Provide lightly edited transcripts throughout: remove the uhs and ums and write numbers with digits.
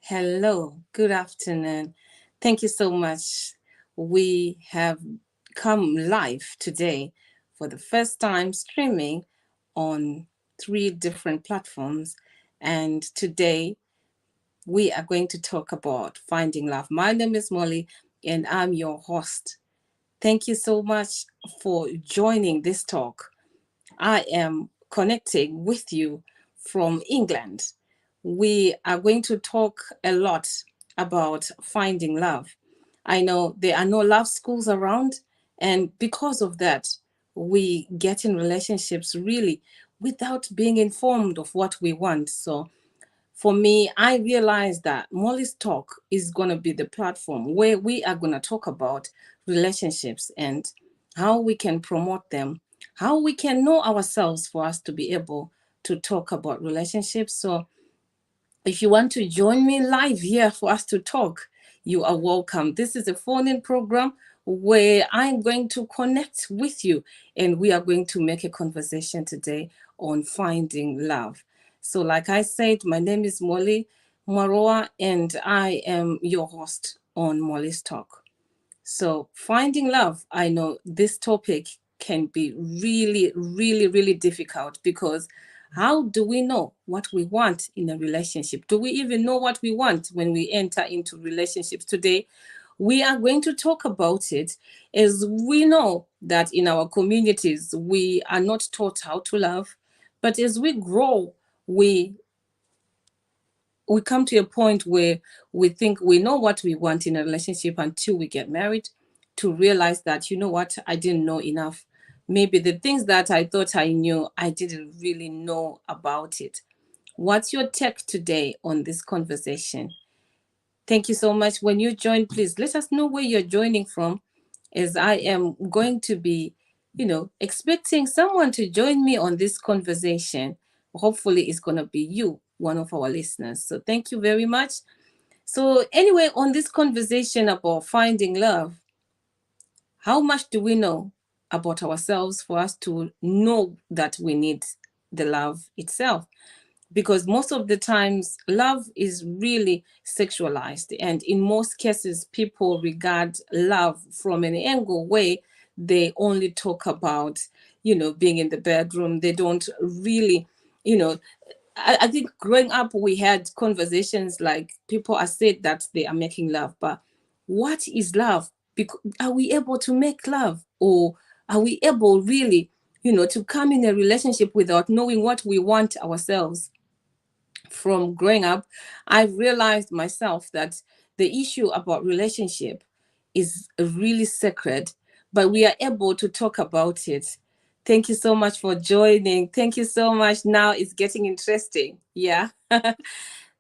Hello, good afternoon. Thank you so much. We have come live today for the first time streaming on three different platforms. And today we are going to talk about finding love. My name is Molly and I'm your host. Thank you so much for joining this talk. I am connecting with you from England. We are going to talk a lot about finding love. I know there are no love schools around, and because of that, we get in relationships really without being informed of what we want. So for me, I realized that Molly's Talk is going to be the platform where we are going to talk about relationships and how we can promote them, how we can know ourselves for us to be able to talk about relationships. So if you want to join me live here for us to talk, you are welcome. This is a phone in program where I'm going to connect with you and we are going to make a conversation today on finding love. So, like I said, my name is Molly Maroa and I am your host on Molly's Talk. So, finding love, I know this topic can be really difficult because how do we know what we want in a relationship? Do we even know what we want when we enter into relationships today? We are going to talk about it as we know that in our communities we are not taught how to love, but as we grow, we we come to a point where we think we know what we want in a relationship until we get married to realize that, you know what, I didn't know enough. Maybe the things that I thought I knew, I didn't really know about it. What's your take today on this conversation? Thank you so much. When you join, please let us know where you're joining from, as I am going to be, expecting someone to join me on this conversation. Hopefully, it's going to be you, one of our listeners. So, thank you very much. So, anyway, on this conversation about finding love, how much do we know about ourselves for us to know that we need the love itself? Because most of the times love is really sexualized, and in most cases people regard love from an angle where they only talk about being in the bedroom. They don't really you know I think growing up we had conversations like people are said that they are making love, but what is love? Because are we able to make love, or are we able really to come in a relationship without knowing what we want ourselves? From growing up, I've realized myself that the issue about relationship is really sacred, but we are able to talk about it. Thank you so much for joining. Thank you so much. Now it's getting interesting. Yeah.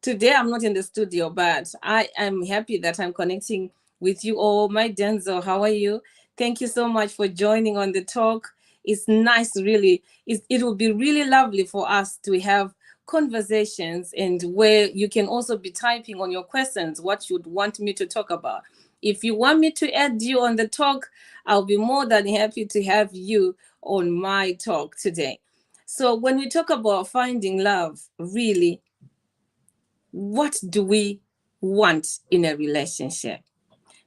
Today I'm not in the studio, but I am happy that I'm connecting with you all. My Denzel, how are you? Thank you so much for joining on the talk. It's nice, really. It will be really lovely for us to have conversations and where you can also be typing on your questions what you'd want me to talk about. If you want me to add you on the talk, I'll be more than happy to have you on my talk today. So, when we talk about finding love, really, what do we want in a relationship?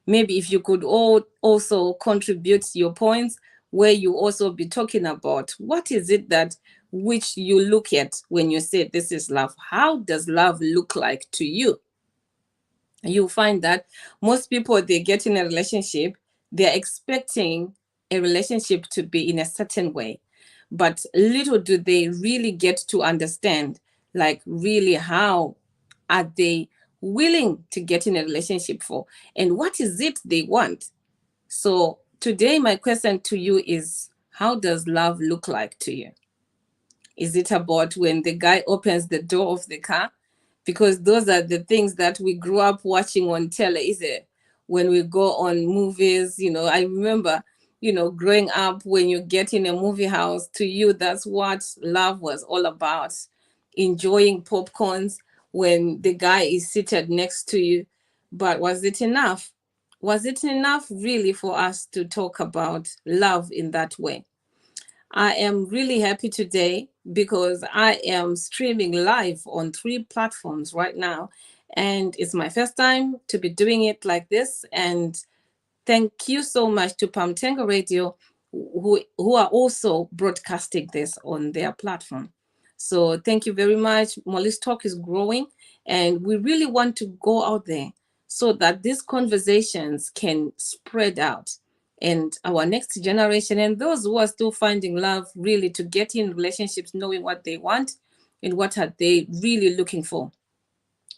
Maybe if you could all also contribute your points where you also be talking about what is it that which you look at when you say this is love. How does love look like to you? You find that most people, they get in a relationship, they're expecting a relationship to be in a certain way, but little do they really get to understand, like, really, how are they willing to get in a relationship for, and what is it they want? So today my question to you is, how does love look like to you? Is it about when the guy opens the door of the car? Because those are the things that we grew up watching on tele, is it? When we go on movies, I remember, growing up, when you get in a movie house, to you, that's what love was all about. Enjoying popcorns when the guy is seated next to you. But was it enough? Was it enough really for us to talk about love in that way? I am really happy today because I am streaming live on three platforms right now. and it's my first time to be doing it like this. And thank you so much to Pamtengo Radio, who are also broadcasting this on their platform. So thank you very much. Molly's Talk is growing, and we really want to go out there so that these conversations can spread out, and our next generation and those who are still finding love, really to get in relationships, knowing what they want and what are they really looking for.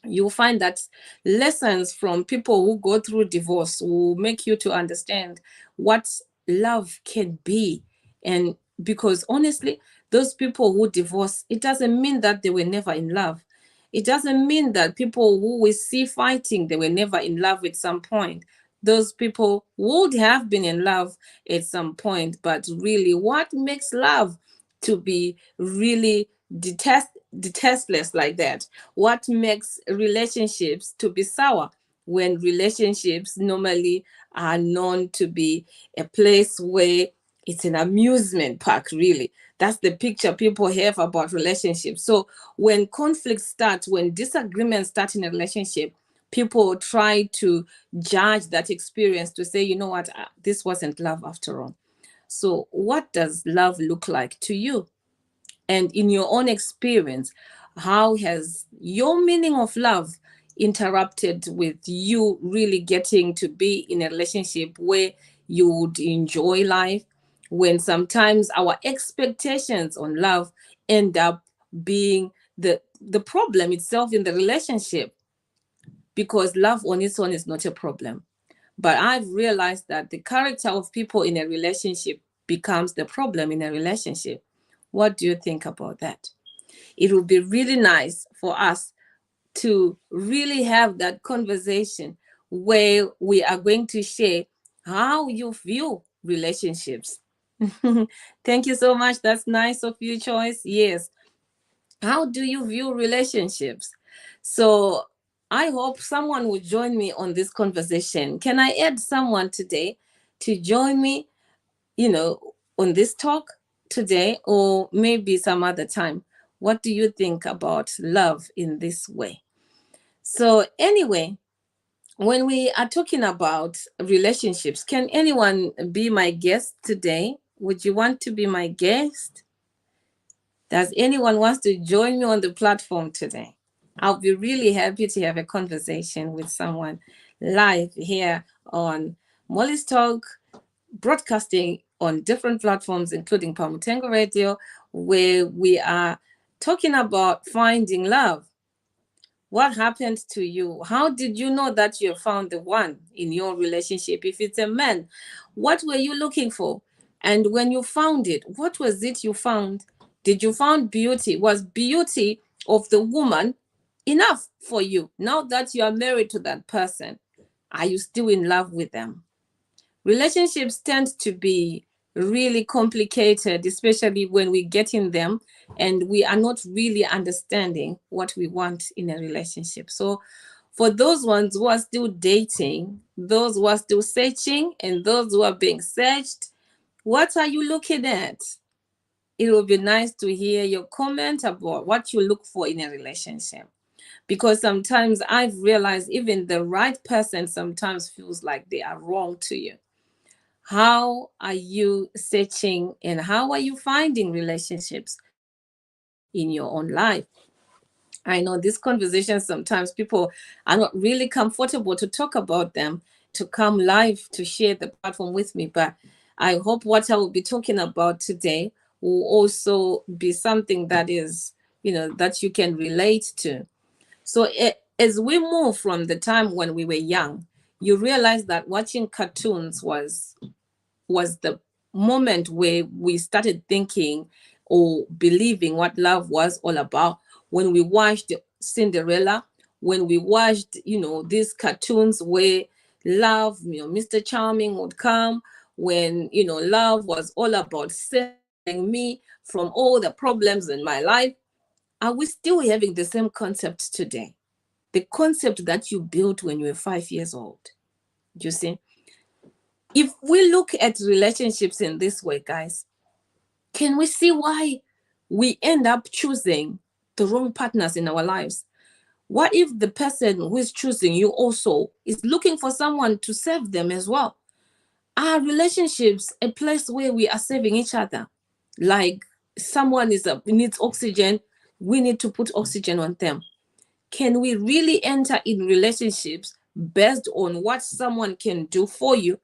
You'll find that lessons from people who go through divorce will make you to understand what love can be. And because honestly, those people who divorce, it doesn't mean that they were never in love. It doesn't mean that people who we see fighting, they were never in love at some point. Those people would have been in love at some point, but really, what makes love to be really detestless like that? What makes relationships to be sour when relationships normally are known to be a place where it's an amusement park, really? That's the picture people have about relationships. So when conflicts start, when disagreements start in a relationship, people try to judge that experience to say, you know what, this wasn't love after all. So what does love look like to you? And in your own experience, how has your meaning of love interrupted with you really getting to be in a relationship where you would enjoy life, when sometimes our expectations on love end up being the problem itself in the relationship? Because love on its own is not a problem, but I've realized that the character of people in a relationship becomes the problem in a relationship. What do you think about that? It would be really nice for us to really have that conversation where we are going to share how you view relationships. Thank you so much. That's nice of you, Choice. Yes. How do you view relationships? So I hope someone will join me on this conversation. Can I add someone today to join me, on this talk today, or maybe some other time? What do you think about love in this way? So, anyway, when we are talking about relationships, can anyone be my guest today? Would you want to be my guest? Does anyone wants to join me on the platform today? I'll be really happy to have a conversation with someone live here on Molly's Talk, broadcasting on different platforms, including Pamutengo Radio, where we are talking about finding love. What happened to you? How did you know that you found the one in your relationship? If it's a man, what were you looking for? And when you found it, what was it you found? Did you find beauty? Was beauty of the woman enough for you? Now that you are married to that person, are you still in love with them? Relationships tend to be really complicated, especially when we get in them and we are not really understanding what we want in a relationship. So for those ones who are still dating, those who are still searching, and those who are being searched, what are you looking at? It will be nice to hear your comment about what you look for in a relationship. Because sometimes I've realized even the right person sometimes feels like they are wrong to you. How are you searching and how are you finding relationships in your own life? I know these conversations, sometimes people are not really comfortable to talk about them, to come live to share the platform with me. But I hope what I will be talking about today will also be something that is, that you can relate to. So as we move from the time when we were young, you realize that watching cartoons was the moment where we started thinking or believing what love was all about. When we watched Cinderella, when we watched, these cartoons where love, Mr. Charming would come, when, love was all about saving me from all the problems in my life. Are we still having the same concept today? The concept that you built when you were 5 years old. You see? If we look at relationships in this way, guys, can we see why we end up choosing the wrong partners in our lives? What if the person who is choosing you also is looking for someone to serve them as well? Are relationships a place where we are saving each other? Like someone needs oxygen, we need to put oxygen on them. Can we really enter in relationships based on what someone can do for you?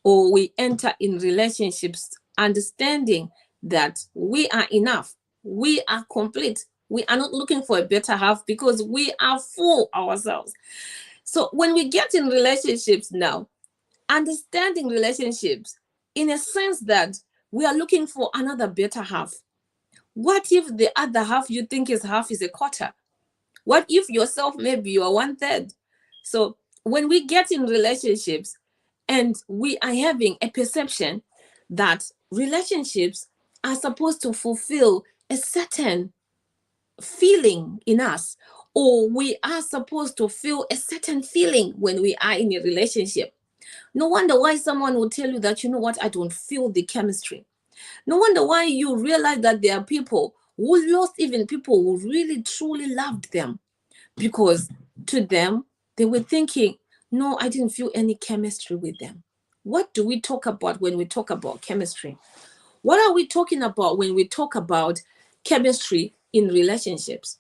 Or we enter in relationships understanding that we are enough, we are complete, we are not looking for a better half because we are full ourselves. So when we get in relationships now, understanding relationships in a sense that we are looking for another better half. What if the other half you think is half is a quarter? What if yourself maybe you are 1/3? So when we get in relationships and we are having a perception that relationships are supposed to fulfill a certain feeling in us, or we are supposed to feel a certain feeling when we are in a relationship, no wonder why someone will tell you that, you know what, I don't feel the chemistry. No wonder why you realize that there are people who lost even people who really truly loved them, because to them, they were thinking, no, I didn't feel any chemistry with them. What do we talk about when we talk about chemistry? What are we talking about when we talk about chemistry in relationships?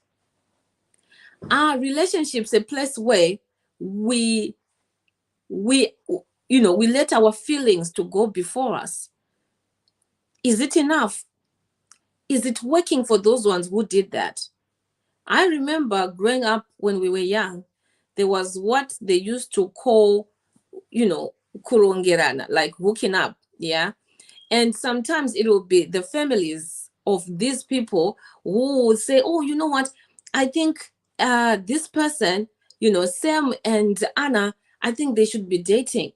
Are relationships a place where we we we let our feelings to go before us? Is it enough? Is it working for those ones who did that? I remember growing up when we were young, there was what they used to call, kurongerana, like hooking up. Yeah. And sometimes it will be the families of these people who will say, oh, you know what? I think this person, Sam and Anna, I think they should be dating,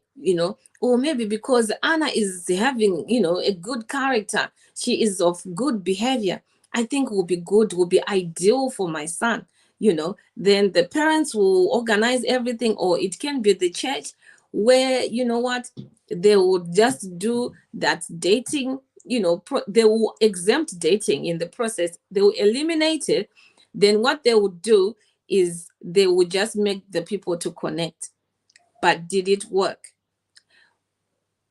or maybe because Anna is having, a good character, she is of good behavior, I think will be good, will be ideal for my son. Then the parents will organize everything, or it can be the church where, they will just do that dating, they will exempt dating in the process, they will eliminate it. Then what they would do is they would just make the people to connect. But did it work?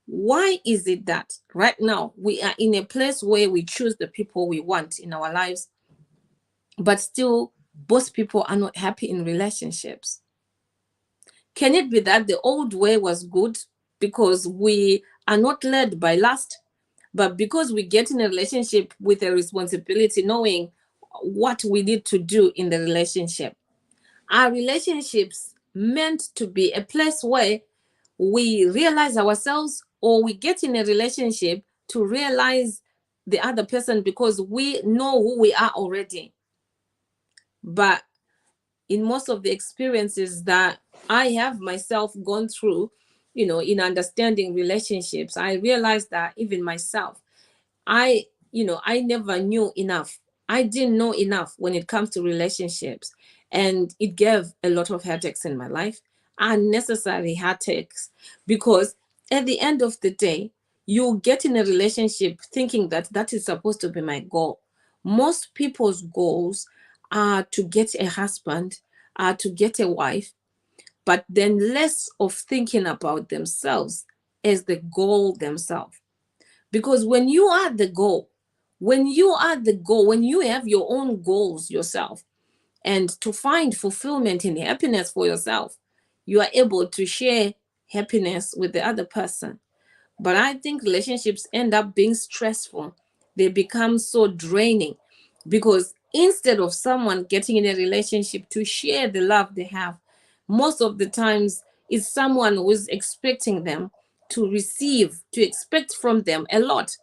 Why is it that right now we are in a place where we choose the people we want in our lives, but still both people are not happy in relationships? Can it be that the old way was good because we are not led by lust, but because we get in a relationship with a responsibility, knowing what we need to do in the relationship? Are relationships meant to be a place where we realize ourselves, or we get in a relationship to realize the other person because we know who we are already? But in most of the experiences that I have myself gone through, in understanding relationships, I realized that even myself, I never knew enough. I didn't know enough when it comes to relationships. And it gave a lot of headaches in my life, unnecessary headaches, because at the end of the day, you get in a relationship thinking that that is supposed to be my goal. Most people's goals are to get a husband, are to get a wife, but then less of thinking about themselves as the goal themselves. Because when you are the goal, when you have your own goals yourself, and to find fulfillment and happiness for yourself, you are able to share happiness with the other person. But I think relationships end up being stressful. They become so draining because instead of someone getting in a relationship to share the love they have, most of the times it's someone who is expecting them to receive, to expect from them a lot.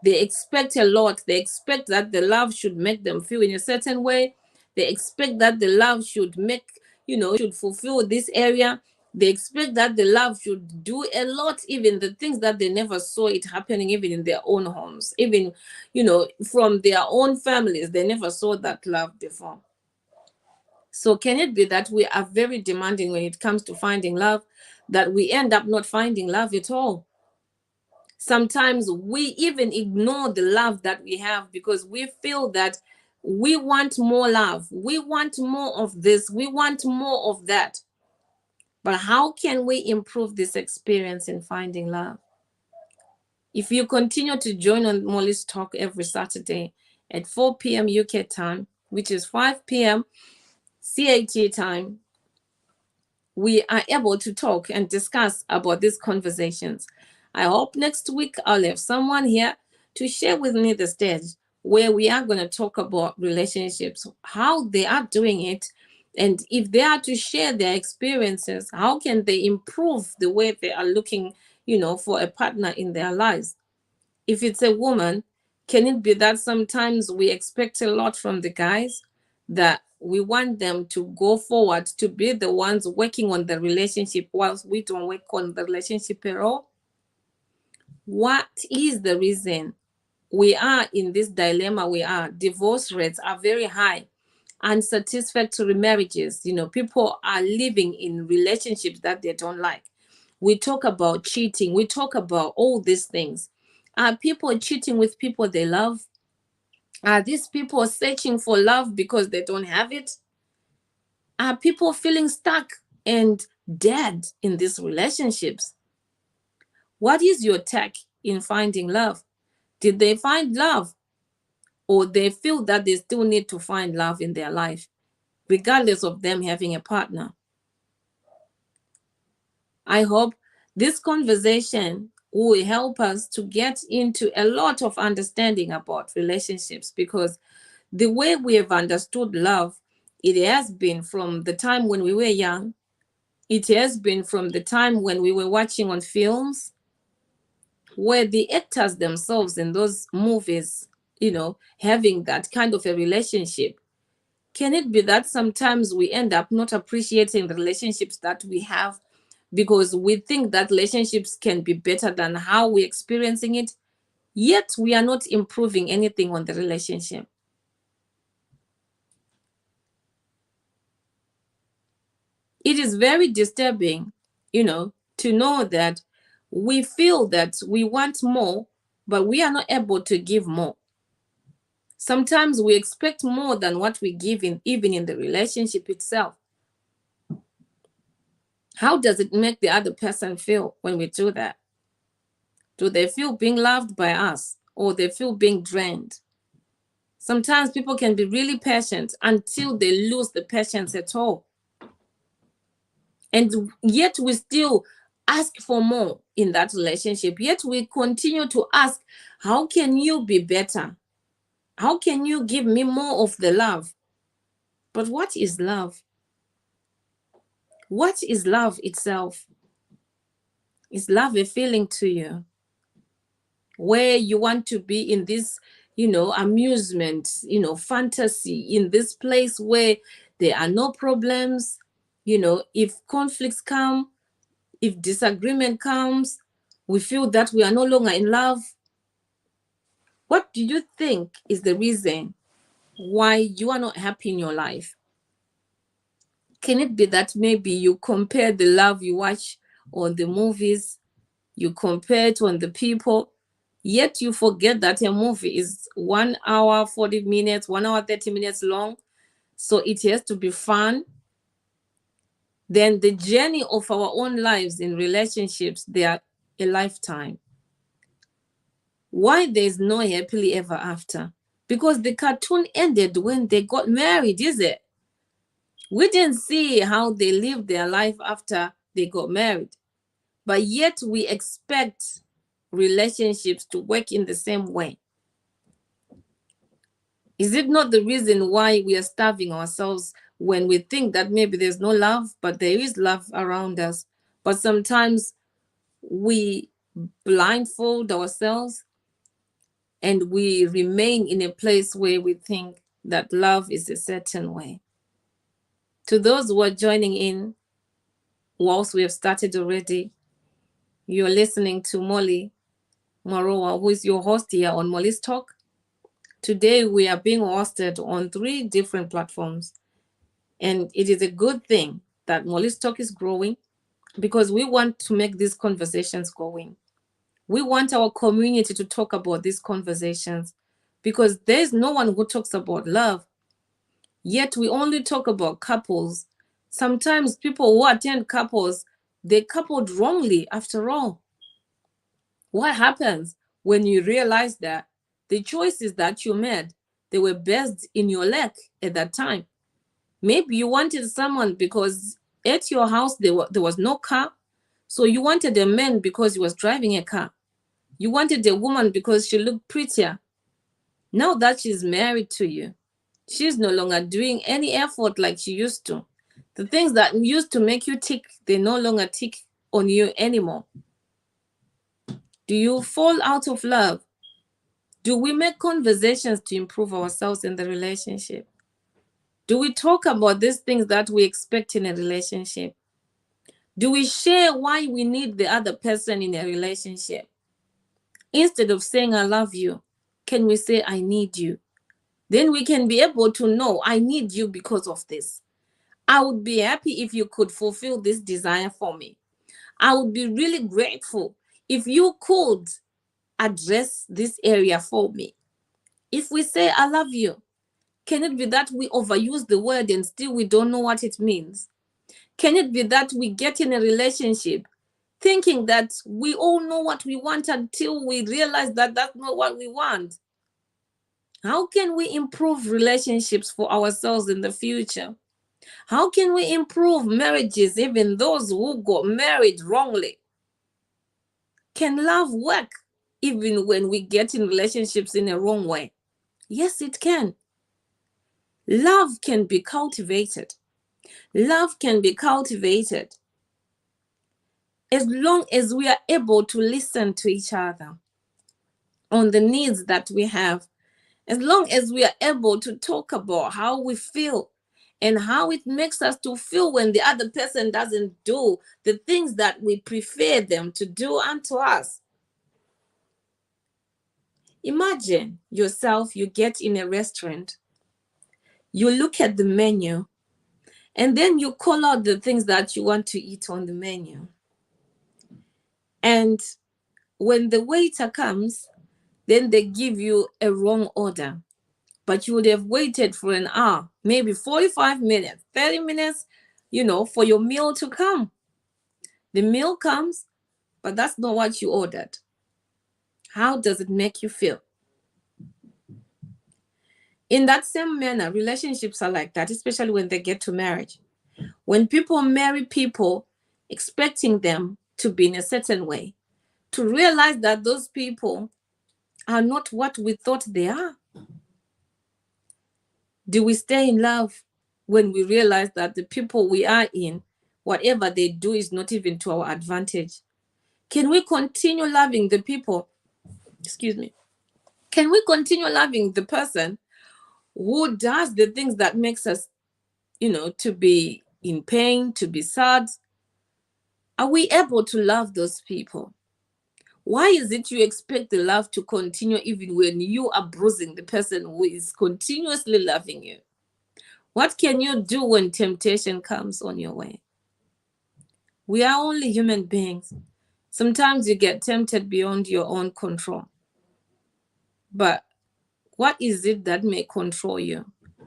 They expect a lot. They expect that the love should make them feel in a certain way. They expect that the love should should fulfill this area. They expect that the love should do a lot, even the things that they never saw it happening, even in their own homes, even, from their own families, they never saw that love before. So can it be that we are very demanding when it comes to finding love, that we end up not finding love at all? Sometimes we even ignore the love that we have because we feel that we want more love. We want more of this. We want more of that. But how can we improve this experience in finding love? If you continue to join on Molly's Talk every Saturday at 4 p.m. UK time, which is 5 p.m. CAT time, we are able to talk and discuss about these conversations. I hope next week I'll have someone here to share with me the stage where we are going to talk about relationships, how they are doing it, and if they are to share their experiences, how can they improve the way they are looking, for a partner in their lives. If it's a woman, can it be that sometimes we expect a lot from the guys, that we want them to go forward to be the ones working on the relationship whilst we don't work on the relationship at all? What is the reason we are in this dilemma we are? Divorce rates are very high. Unsatisfactory marriages, people are living in relationships that they don't like. We talk about cheating. We talk about all these things. Are people cheating with people they love? Are these people searching for love because they don't have it? Are people feeling stuck and dead in these relationships? What is your take in finding love? Did they find love, or they feel that they still need to find love in their life, regardless of them having a partner? I hope this conversation will help us to get into a lot of understanding about relationships, because the way we have understood love, it has been from the time when we were young. It has been from the time when we were watching on films, where the actors themselves in those movies, having that kind of a relationship. Can it be that sometimes we end up not appreciating the relationships that we have because we think that relationships can be better than how we're experiencing it, yet we are not improving anything on the relationship? It is very disturbing, to know that we feel that we want more, but we are not able to give more. Sometimes we expect more than what we give in, even in the relationship itself. How does it make the other person feel when we do that? Do they feel being loved by us, or they feel being drained? Sometimes people can be really patient until they lose the patience at all. And yet we still ask for more in that relationship. Yet we continue to ask, how can you be better? How can you give me more of the love? But what is love? What is love itself? Is love a feeling to you, where you want to be in this, amusement, fantasy, in this place where there are no problems? If conflicts come, if disagreement comes, we feel that we are no longer in love. What do you think is the reason why you are not happy in your life? Can it be that maybe you compare the love you watch on the movies, you compare it on the people, yet you forget that a movie is 1 hour 40 minutes, 1 hour 30 minutes long, so it has to be fun? Then the journey of our own lives in relationships, they are a lifetime. Why there's no happily ever after? Because the cartoon ended when they got married, is it? We didn't see how they lived their life after they got married. But yet we expect relationships to work in the same way. Is it not the reason why we are starving ourselves when we think that maybe there's no love, but there is love around us? But sometimes we blindfold ourselves and we remain in a place where we think that love is a certain way. To those who are joining in, whilst we have started already, you're listening to Molly Maroa, who is your host here on Molly's Talk. Today, we are being hosted on 3 different platforms. And it is a good thing that Molly's Talk is growing, because we want to make these conversations going. We want our community to talk about these conversations, because there's no one who talks about love. Yet we only talk about couples. Sometimes people who attend couples, they coupled wrongly after all. What happens when you realize that the choices that you made, they were based in your lack at that time? Maybe you wanted someone because at your house there was no car. So you wanted a man because he was driving a car. You wanted a woman because she looked prettier. Now that she's married to you, she's no longer doing any effort like she used to. The things that used to make you tick, they no longer tick on you anymore. Do you fall out of love? Do we make conversations to improve ourselves in the relationship? Do we talk about these things that we expect in a relationship? Do we share why we need the other person in a relationship? Instead of saying, I love you, can we say, I need you? Then we can be able to know, I need you because of this. I would be happy if you could fulfill this desire for me. I would be really grateful if you could address this area for me. If we say, I love you, can it be that we overuse the word and still we don't know what it means? Can it be that we get in a relationship thinking that we all know what we want until we realize that that's not what we want? How can we improve relationships for ourselves in the future? How can we improve marriages, even those who got married wrongly? Can love work even when we get in relationships in a wrong way? Yes, it can. Love can be cultivated. Love can be cultivated as long as we are able to listen to each other on the needs that we have, as long as we are able to talk about how we feel and how it makes us to feel when the other person doesn't do the things that we prefer them to do unto us. Imagine yourself, you get in a restaurant, you look at the menu, and then you call out the things that you want to eat on the menu. And when the waiter comes, then they give you a wrong order. But you would have waited for an hour, maybe 45 minutes, 30 minutes, for your meal to come. The meal comes, but that's not what you ordered. How does it make you feel? In that same manner, relationships are like that, especially when they get to marriage. When people marry people expecting them to be in a certain way, to realize that those people are not what we thought they are. Do we stay in love when we realize that the people we are in, whatever they do is not even to our advantage? Can we continue loving the people? Excuse me. Can we continue loving the person who does the things that makes us, to be in pain, to be sad? Are we able to love those people? Why is it you expect the love to continue even when you are bruising the person who is continuously loving you? What can you do when temptation comes on your way? We are only human beings. Sometimes you get tempted beyond your own control. But what is it that may control you?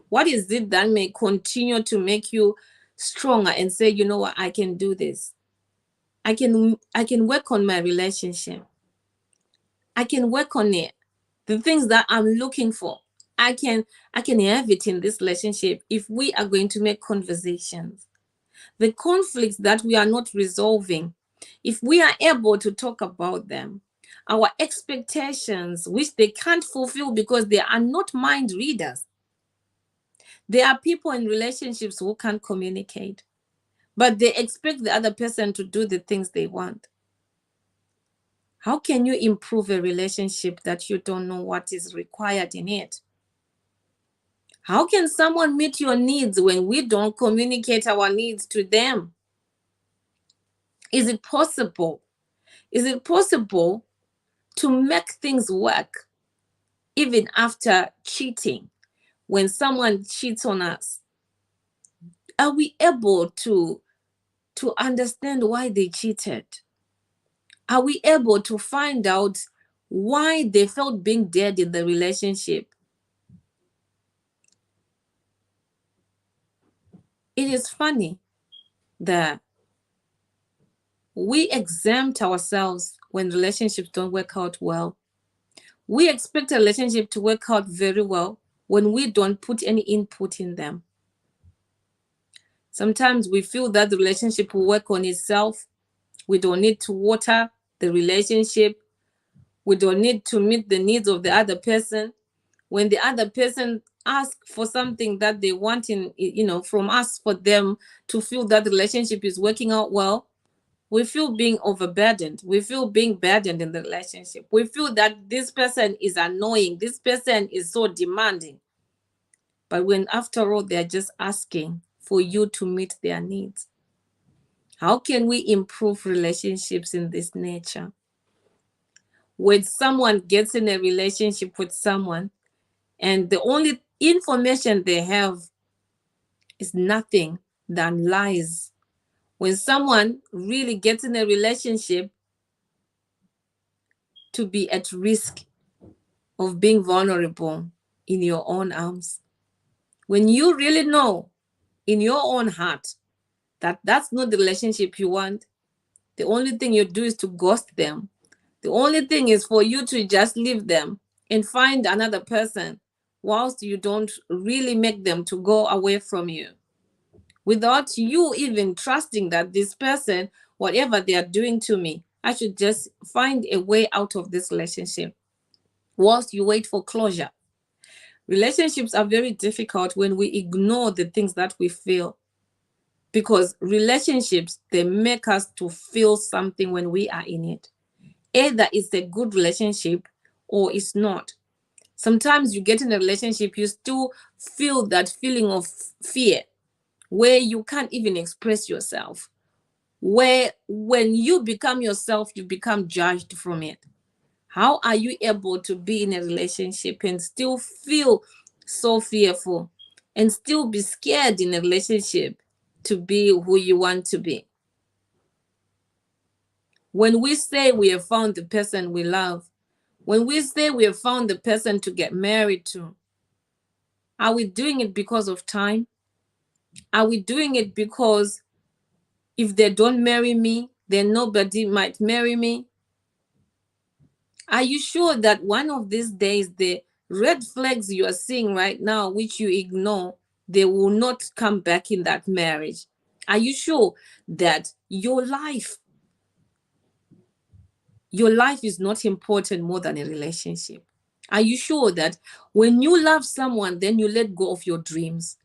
What is it that may continue to make you stronger and say, you know what, I can do this. I can work on my relationship. I can work on it. The things that I'm looking for, I can have it in this relationship if we are going to make conversations. The conflicts that we are not resolving, if we are able to talk about them, our expectations, which they can't fulfill because they are not mind readers. There are people in relationships who can't communicate, but they expect the other person to do the things they want. How can you improve a relationship that you don't know what is required in it? How can someone meet your needs when we don't communicate our needs to them? Is it possible? Is it possible to make things work even after cheating? When someone cheats on us, are we able to understand why they cheated? Are we able to find out why they felt being dead in the relationship. It is funny that we exempt ourselves when relationships don't work out well. We expect a relationship to work out very well when we don't put any input in them. Sometimes we feel that the relationship will work on itself. We don't need to water the relationship. We don't need to meet the needs of the other person. When the other person asks for something that they want from us for them to feel that the relationship is working out well, we feel being overburdened. We feel being burdened in the relationship. We feel that this person is annoying. This person is so demanding. But when after all, they're just asking for you to meet their needs. How can we improve relationships in this nature? When someone gets in a relationship with someone and the only information they have is nothing than lies. When someone really gets in a relationship to be at risk of being vulnerable in your own arms, when you really know in your own heart that that's not the relationship you want, the only thing you do is to ghost them. The only thing is for you to just leave them and find another person whilst you don't really make them to go away from you. Without you even trusting that this person, whatever they are doing to me, I should just find a way out of this relationship whilst you wait for closure. Relationships are very difficult when we ignore the things that we feel, because relationships, they make us to feel something when we are in it. Either it's a good relationship or it's not. Sometimes you get in a relationship, you still feel that feeling of fear where you can't even express yourself, where when you become yourself, you become judged from it. How are you able to be in a relationship and still feel so fearful and still be scared in a relationship to be who you want to be? When we say we have found the person we love, when we say we have found the person to get married to, are we doing it because of time? Are we doing it because if they don't marry me, then nobody might marry me? Are you sure that one of these days, the red flags you are seeing right now, which you ignore, they will not come back in that marriage? Are you sure that your life is not important more than a relationship? Are you sure that when you love someone, then you let go of your dreams?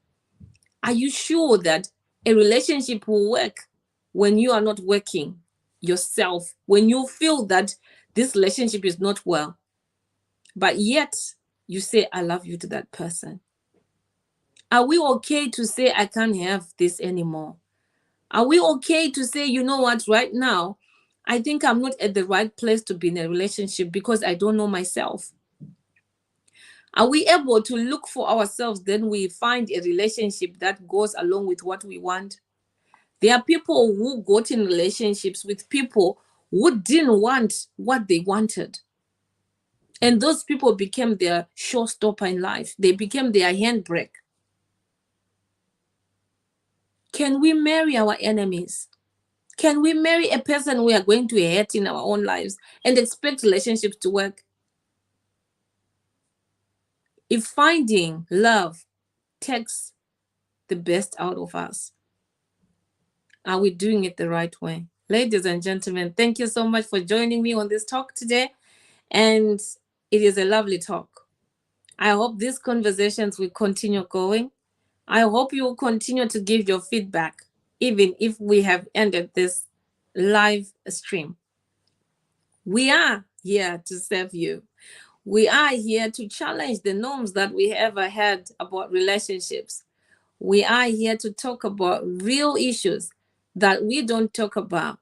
Are you sure that a relationship will work when you are not working yourself, when you feel that this relationship is not well, but yet you say, I love you to that person? Are we okay to say, I can't have this anymore? Are we okay to say, you know what, right now, I think I'm not at the right place to be in a relationship because I don't know myself? Are we able to look for ourselves? Then we find a relationship that goes along with what we want. There are people who got in relationships with people who didn't want what they wanted. And those people became their showstopper in life. They became their handbrake. Can we marry our enemies? Can we marry a person we are going to hate in our own lives and expect relationships to work? If finding love takes the best out of us, are we doing it the right way? Ladies and gentlemen, thank you so much for joining me on this talk today. And it is a lovely talk. I hope these conversations will continue going. I hope you will continue to give your feedback, even if we have ended this live stream. We are here to serve you. We are here to challenge the norms that we ever had about relationships. We are here to talk about real issues that we don't talk about.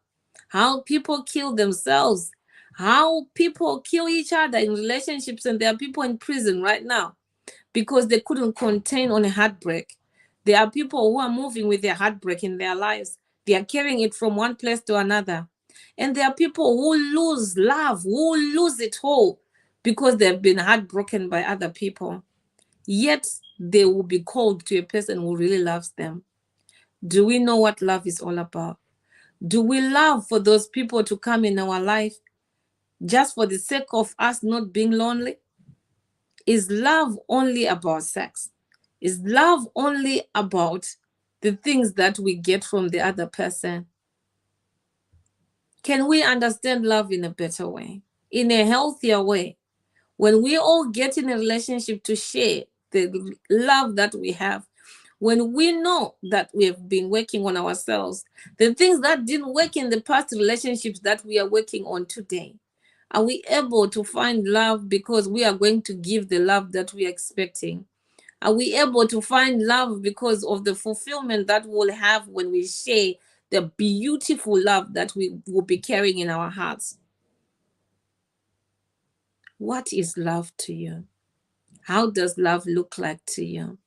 How people kill themselves, how people kill each other in relationships, and there are people in prison right now because they couldn't contain on a heartbreak. There are people who are moving with their heartbreak in their lives. They are carrying it from one place to another. And there are people who lose love, who lose it all because they've been heartbroken by other people. Yet they will be called to a person who really loves them. Do we know what love is all about? Do we love for those people to come in our life just for the sake of us not being lonely? Is love only about sex? Is love only about the things that we get from the other person? Can we understand love in a better way, in a healthier way? When we all get in a relationship to share the love that we have, when we know that we have been working on ourselves, the things that didn't work in the past relationships that we are working on today, are we able to find love because we are going to give the love that we are expecting? Are we able to find love because of the fulfillment that we'll have when we share the beautiful love that we will be carrying in our hearts? What is love to you? How does love look like to you?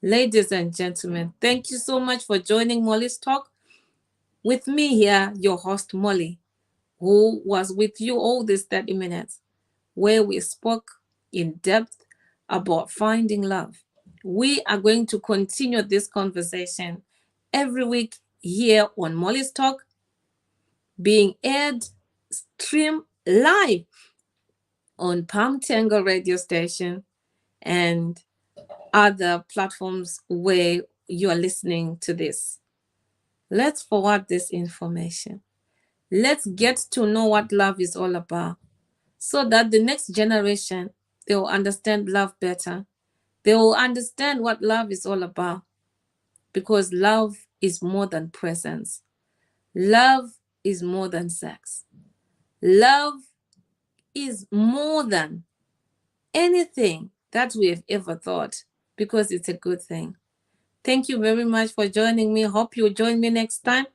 Ladies and gentlemen, thank you so much for joining Molly's Talk. With me here, your host, Molly, who was with you all these 30 minutes, where we spoke in depth about finding love. We are going to continue this conversation every week here on Molly's Talk, being aired stream live on Palm Tango radio station and other platforms where you are listening to this. Let's forward this information. Let's get to know what love is all about so that the next generation, they will understand love better. They will understand what love is all about, because love is more than presence. Love is more than sex. Love is more than anything that we have ever thought, because it's a good thing. Thank you very much for joining me. Hope you'll join me next time.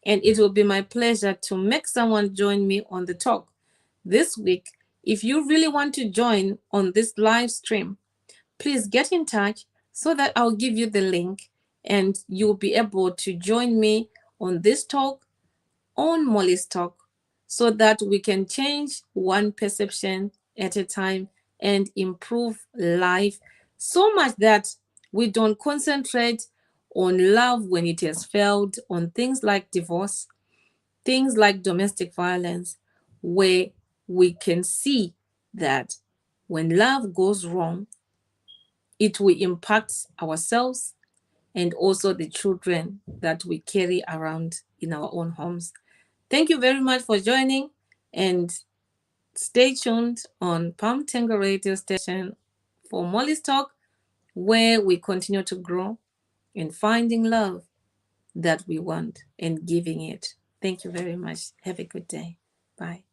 And it will be my pleasure to make someone join me on the talk this week. If you really want to join on this live stream, please get in touch so that I'll give you the link and you'll be able to join me on this talk on Molly's Talk, so that we can change one perception at a time and improve life so much that we don't concentrate on love when it has failed, on things like divorce, things like domestic violence, where we can see that when love goes wrong, it will impact ourselves and also the children that we carry around in our own homes. Thank you very much for joining, and stay tuned on Palm Tango radio station for Molly's Talk, where we continue to grow in finding love that we want and giving it. Thank you very much. Have a good day. Bye.